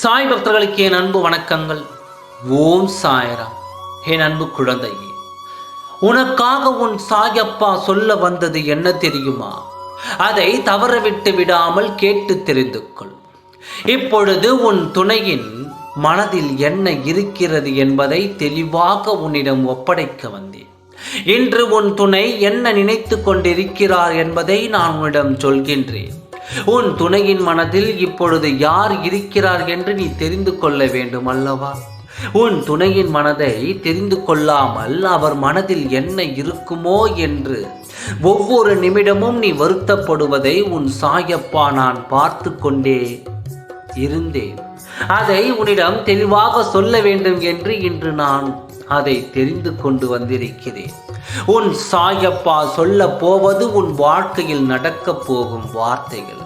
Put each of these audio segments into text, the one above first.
சாய் பக்தர்களுக்கு என் அன்பு வணக்கங்கள். ஓம் சாய்ராம். என் அன்பு குழந்தையே, உனக்காக உன் சாயப்பா சொல்ல வந்தது என்ன தெரியுமா? அதை தவறவிட்டு விடாமல் கேட்டு தெரிந்து கொள். இப்பொழுது உன் துணையின் மனதில் என்ன இருக்கிறது என்பதை தெளிவாக உன்னிடம் ஒப்படைக்க வந்தேன். இன்று உன் துணை என்ன நினைத்து கொண்டிருக்கிறார் என்பதை நான் உன்னிடம் சொல்கின்றேன். உன் துணையின் மனதில் இப்பொழுது யார் இருக்கிறார் என்று நீ தெரிந்து கொள்ள வேண்டும் அல்லவா? உன் துணையின் மனதை தெரிந்து கொள்ளாமல் அவர் மனதில் என்ன இருக்குமோ என்று ஒவ்வொரு நிமிடமும் நீ வருத்தப்படுவதை உன் சாயப்பா நான் பார்த்து கொண்டே இருந்தேன். அதை உன்னிடம் தெளிவாக சொல்ல வேண்டும் என்று இன்று நான் அதை தெரிந்து கொண்டு வந்திருக்கிறேன். உன் சாயப்பா சொல்ல போவது உன் வாழ்க்கையில் நடக்கப் போகும் வார்த்தைகள்.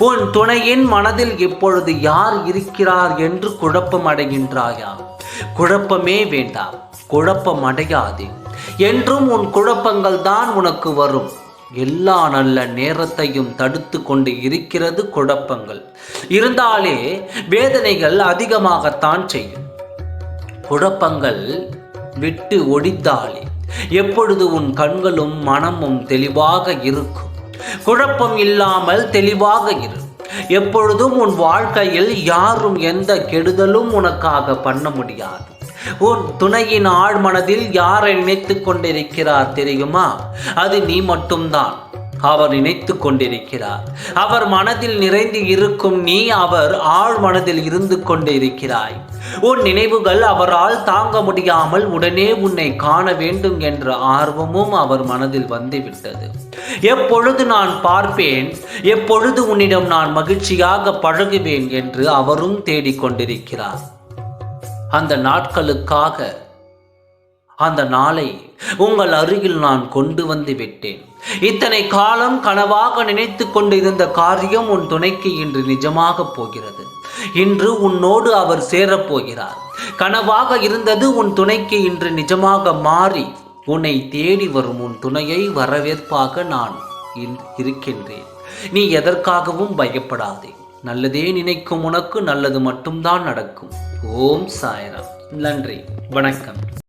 உன் துணையின் மனதில் இப்பொழுது யார் இருக்கிறார் என்று குழப்பம் அடைகின்றாயா? குழப்பமே வேண்டாம், குழப்பம் அடையாதே. என்றும் உன் குழப்பங்கள் தான் உனக்கு வரும். எல்லா நல்ல நேரத்தையும் தடுத்து கொண்டு இருக்கிறது குழப்பங்கள். இருந்தாலே வேதனைகள் அதிகமாகத்தான் செய்யும். குழப்பங்கள் விட்டு ஒழித்தாலே எப்பொழுது உன் கண்களும் மனமும் தெளிவாக இருக்கும். குழப்பம் இல்லாமல் தெளிவாக இரு. எப்பொழுதும் உன் வாழ்க்கையில் யாரும் எந்த கெடுதலும் உனக்காக பண்ண முடியாது. உன் துணையின் ஆழ் மனதில் யாரை நினைத்து கொண்டிருக்கிறார் தெரியுமா? அது நீ மட்டும்தான். அவர் நினைத்து கொண்டிருக்கிறார். அவர் மனதில் நிறைந்து இருக்கும் நீ அவர் ஆழ் மனதில் இருந்து கொண்டிருக்கிறாய். உன் நினைவுகள் அவரால் தாங்க முடியாமல் உடனே உன்னை காண வேண்டும் என்ற ஆர்வமும் அவர் மனதில் வந்துவிட்டது. எப்பொழுது நான் பார்ப்பேன், எப்பொழுது உன்னிடம் நான் மகிழ்ச்சியாக பழகுவேன் என்று அவரும் தேடிக்கொண்டிருக்கிறார். அந்த நாட்களுக்காக அந்த நாளை உங்கள் அருகில் நான் கொண்டு வந்து விட்டேன். இத்தனை காலம் கனவாக நினைத்து கொண்டிருந்த காரியம் உன் துணைக்கு இன்று நிஜமாக போகிறது. இன்று உன்னோடு அவர் சேரப்போகிறார். கனவாக இருந்தது உன் துணைக்கு இன்று நிஜமாக மாறி உன்னை தேடி வரும் உன் துணையை வரவேற்பாக நான் இருக்கின்றேன். நீ எதற்காகவும் பயப்படாதே. நல்லதே நினைக்கும் உனக்கு நல்லது மட்டும்தான் நடக்கும். ஓம் சாய்ராம். நன்றி, வணக்கம்.